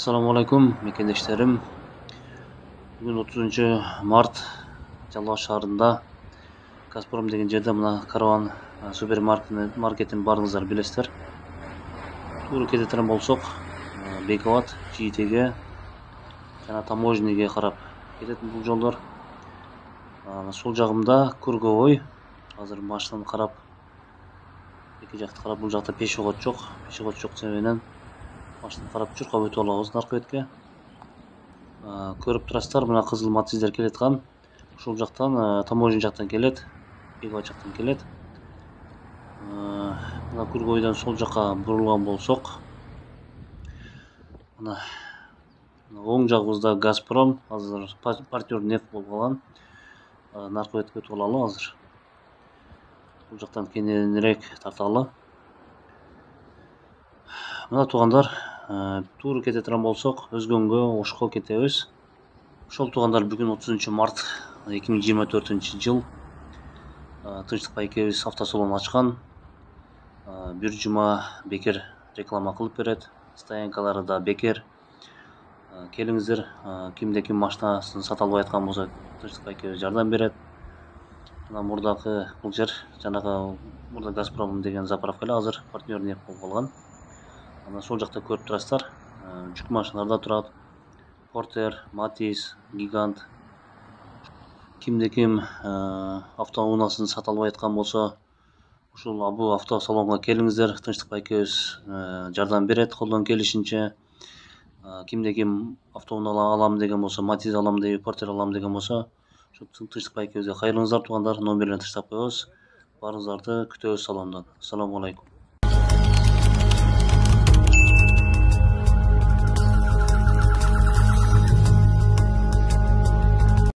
Assalamu alaikum mekendештерим. Бүгін 30 март Жалал шаарында Газпром деген жерде мына Караван супермаркеттин барыңыздар билесиздер. Туура кететирен болсок, Бекават, Жиитеге жана таможняге карап кетет бул жолдор. Сол жагымда Курговой. Азыр машинаны карап, эки жакты карап, бул жакта пешеход жок себебинен машина карап чуркап өтүп алабыз наркы бетке. Көрүп турасыздар, мына кызыл матиздер келаткан. Ушул жактан таможня жактан келет, Бекават жактан келет. Мына Курговойдон сол жакка бурулган болсок, мына оң жагыбызда Газпром, азыр партнер нефть болуп калган. Наркы бетке өтүп алалы азыр. Бул жактан кененирээк тарталы. Мына туугандар, туура кететирен болсок, өзгөнгө Ошко кетебиз. Ошол туугандар, бүгүн 30 март 2024 жыл. Тынчтыкбай экебиз автосалон ачкан. Бир жума бекер реклама кылып берет. Стоянкалары да бекер. Келиңиздер, кимде ким машинасын сата албай аткан болсо, Тынчтыкбай экебиз жардам берет. Мына мурдакы бул жер жанагы мурда Газпром деген заправка эле, азыр партнер нефть болуп калган. Ана сол жакта көрүп турасыздар, жүк машиналар да турат. Портер, Матис, Гигант. Кимде ким автоунаасын сата албай аткан болсо, ушул бул автосалонго келиңиздер. Тынчтыкбай экебиз жардам берет колдон келишинче. Кимде ким автоунаа алам деген болсо, Матис алам деп, Портер алам деген болсо, ушу Тынчтыкбай экебизге кайрылыңыздар туугандар. Номерлерин таштап коебуз. Баарыңыздарды күтөбүз салондон. Ассаламу алейкум.